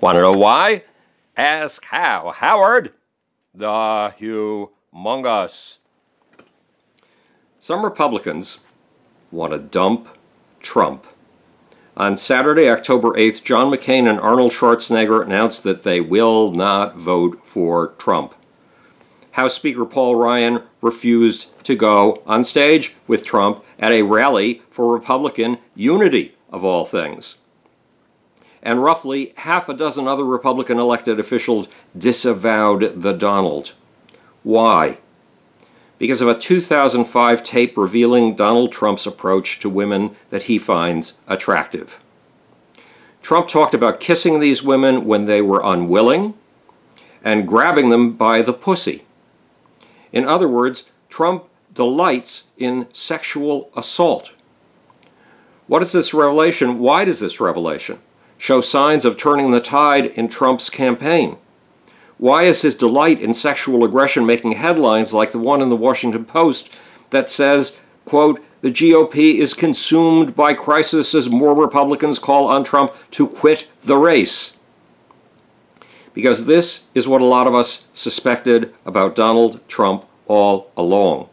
Want to know why? Ask how. Howard, the humongous. Some Republicans want to dump Trump. On Saturday, October 8th, John McCain and Arnold Schwarzenegger announced that they will not vote for Trump. House Speaker Paul Ryan refused to go on stage with Trump at a rally for Republican unity, of all things. And roughly half a dozen other Republican elected officials disavowed the Donald. Why? Because of a 2005 tape revealing Donald Trump's approach to women that he finds attractive. Trump talked about kissing these women when they were unwilling and grabbing them by the pussy. In other words, Trump delights in sexual assault. What is this revelation? Why does this revelation show signs of turning the tide in Trump's campaign? Why is his delight in sexual aggression making headlines like the one in the Washington Post that says, quote, "The GOP is consumed by crisis as more Republicans call on Trump to quit the race"? Because this is what a lot of us suspected about Donald Trump all along.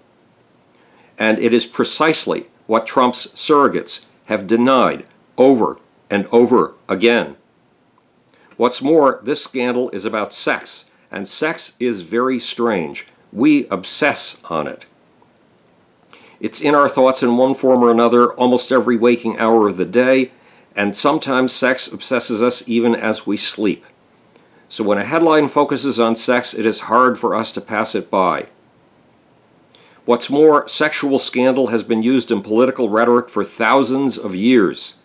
And it is precisely what Trump's surrogates have denied over and over again. What's more, this scandal is about sex, and sex is very strange. We obsess on it. It's in our thoughts in one form or another almost every waking hour of the day, and sometimes sex obsesses us even as we sleep. So when a headline focuses on sex, it is hard for us to pass it by. What's more, sexual scandal has been used in political rhetoric for thousands of years.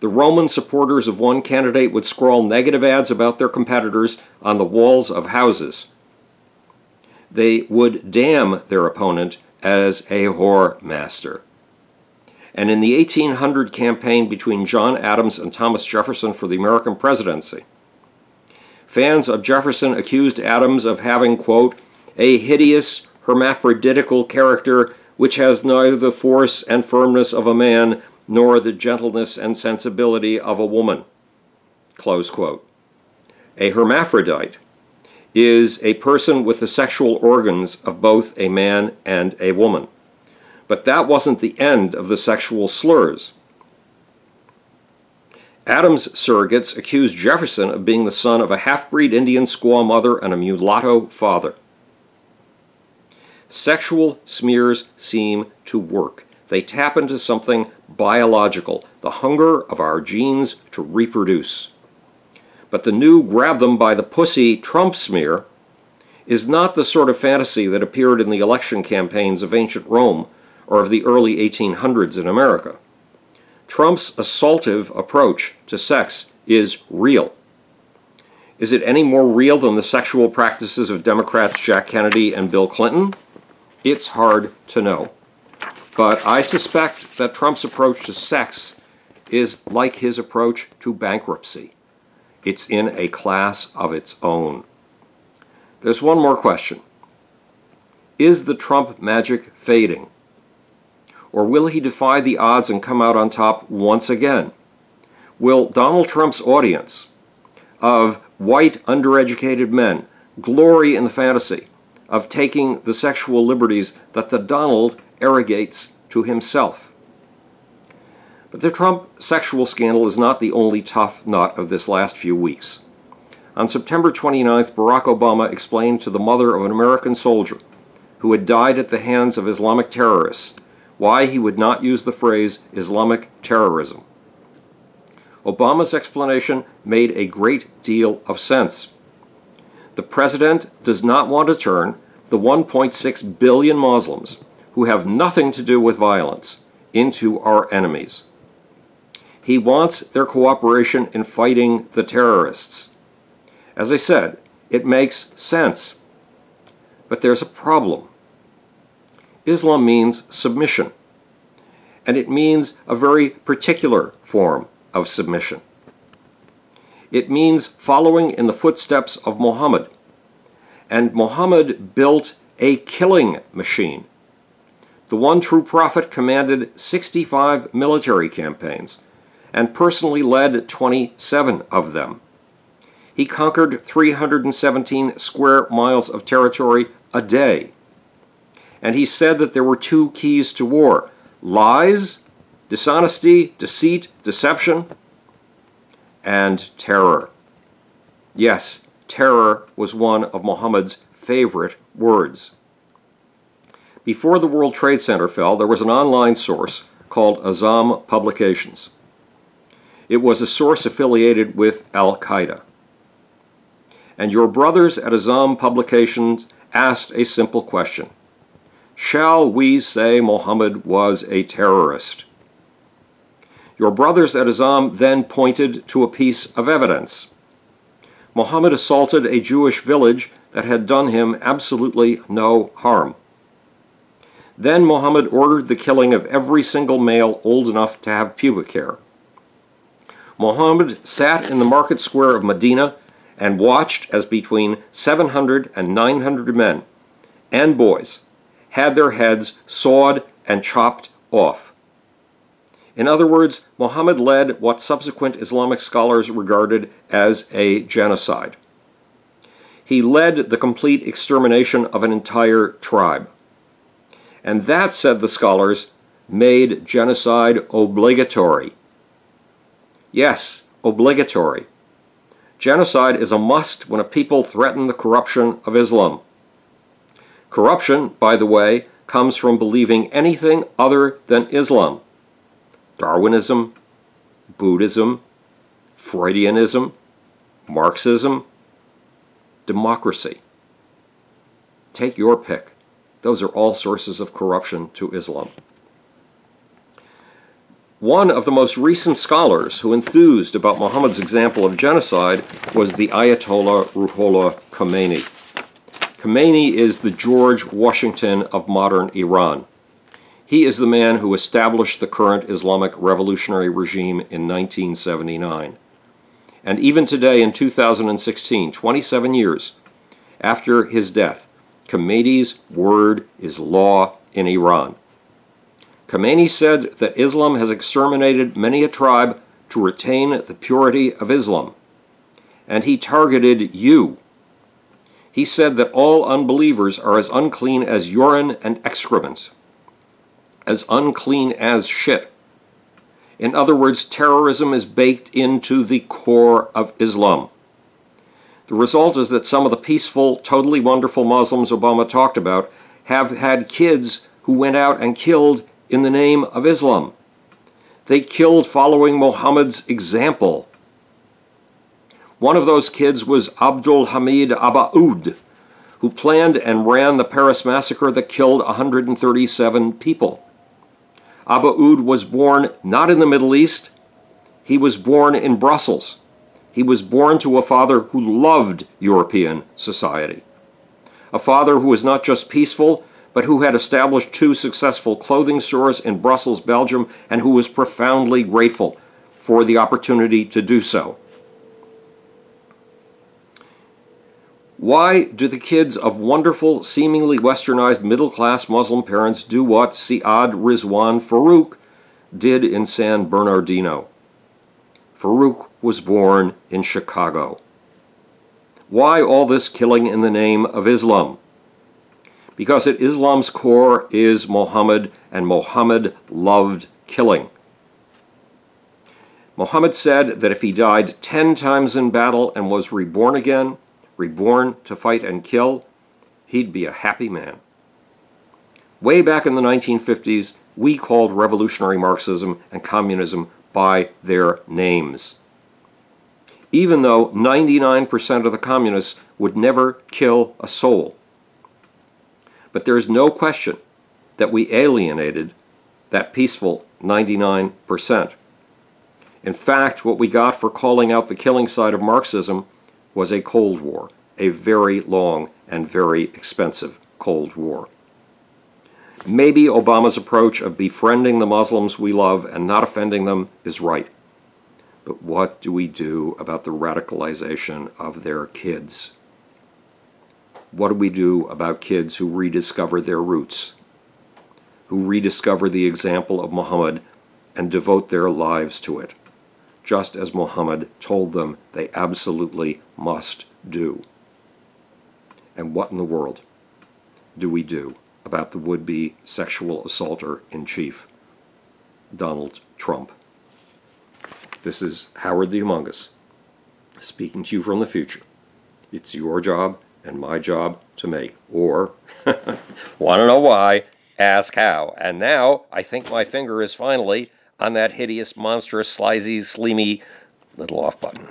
The Roman supporters of one candidate would scrawl negative ads about their competitors on the walls of houses. They would damn their opponent as a whore master. And in the 1800 campaign between John Adams and Thomas Jefferson for the American presidency, fans of Jefferson accused Adams of having, quote, "a hideous hermaphroditical character which has neither the force and firmness of a man nor the gentleness and sensibility of a woman," close quote. A hermaphrodite is a person with the sexual organs of both a man and a woman. But that wasn't the end of the sexual slurs. Adams' surrogates accused Jefferson of being the son of a half-breed Indian squaw mother and a mulatto father. Sexual smears seem to work. They tap into something biological, the hunger of our genes to reproduce. But the new grab them by the pussy Trump smear is not the sort of fantasy that appeared in the election campaigns of ancient Rome or of the early 1800s in America. Trump's assaultive approach to sex is real. Is it any more real than the sexual practices of Democrats Jack Kennedy and Bill Clinton? It's hard to know. But I suspect that Trump's approach to sex is like his approach to bankruptcy. It's in a class of its own. There's one more question. Is the Trump magic fading? Or will he defy the odds and come out on top once again? Will Donald Trump's audience of white, undereducated men glory in the fantasy of taking the sexual liberties that the Donald arrogates to himself? But the Trump sexual scandal is not the only tough nut of this last few weeks. On September 29th, Barack Obama explained to the mother of an American soldier who had died at the hands of Islamic terrorists why he would not use the phrase Islamic terrorism. Obama's explanation made a great deal of sense. The president does not want to turn the 1.6 billion Muslims who have nothing to do with violence into our enemies. He wants their cooperation in fighting the terrorists. As I said, it makes sense. But there's a problem. Islam means submission, and it means a very particular form of submission. It means following in the footsteps of Muhammad, and Muhammad built a killing machine. The one true prophet commanded 65 military campaigns and personally led 27 of them. He conquered 317 square miles of territory a day. And he said that there were two keys to war: lies, dishonesty, deceit, deception, and terror. Yes, terror was one of Muhammad's favorite words. Before the World Trade Center fell, there was an online source called Azam Publications. It was a source affiliated with Al-Qaeda. And your brothers at Azam Publications asked a simple question: shall we say Muhammad was a terrorist? Your brothers at Azam then pointed to a piece of evidence. Muhammad assaulted a Jewish village that had done him absolutely no harm. Then Muhammad ordered the killing of every single male old enough to have pubic hair. Muhammad sat in the market square of Medina and watched as between 700 and 900 men and boys had their heads sawed and chopped off. In other words, Muhammad led what subsequent Islamic scholars regarded as a genocide. He led the complete extermination of an entire tribe. And that, said the scholars, made genocide obligatory. Yes, obligatory. Genocide is a must when a people threaten the corruption of Islam. Corruption, by the way, comes from believing anything other than Islam. Darwinism, Buddhism, Freudianism, Marxism, democracy. Take your pick. Those are all sources of corruption to Islam. One of the most recent scholars who enthused about Muhammad's example of genocide was the Ayatollah Ruhollah Khomeini. Khomeini is the George Washington of modern Iran. He is the man who established the current Islamic revolutionary regime in 1979. And even today in 2016, 27 years after his death, Khomeini's word is law in Iran. Khomeini said that Islam has exterminated many a tribe to retain the purity of Islam. And he targeted you. He said that all unbelievers are as unclean as urine and excrement, as unclean as shit. In other words, terrorism is baked into the core of Islam. The result is that some of the peaceful, totally wonderful Muslims Obama talked about have had kids who went out and killed in the name of Islam. They killed following Muhammad's example. One of those kids was Abdul Hamid Abaoud, who planned and ran the Paris massacre that killed 137 people. Abaoud was born not in the Middle East. He was born in Brussels. He was born to a father who loved European society. A father who was not just peaceful, but who had established 2 successful clothing stores in Brussels, Belgium, and who was profoundly grateful for the opportunity to do so. Why do the kids of wonderful, seemingly westernized middle-class Muslim parents do what Siad Rizwan Farouk did in San Bernardino? Farouk was born in Chicago. Why all this killing in the name of Islam? Because at Islam's core is Muhammad, and Muhammad loved killing. Muhammad said that if he died 10 times in battle and was reborn again, reborn to fight and kill, he'd be a happy man. Way back in the 1950s, we called revolutionary Marxism and communism by their names. Even though 99% of the communists would never kill a soul. But there is no question that we alienated that peaceful 99%. In fact, what we got for calling out the killing side of Marxism was a Cold War, a very long and very expensive Cold War. Maybe Obama's approach of befriending the Muslims we love and not offending them is right. But what do we do about the radicalization of their kids? What do we do about kids who rediscover their roots, who rediscover the example of Muhammad and devote their lives to it? just as Muhammad told them they absolutely must do. And what in the world do we do about the would-be sexual assaulter-in-chief, Donald Trump? This is Howard the Humongous, speaking to you from the future. It's your job and my job to make. Or, want to know why? Ask how. And now, I think my finger is finally on that hideous, monstrous, slizy, sleamy little off button.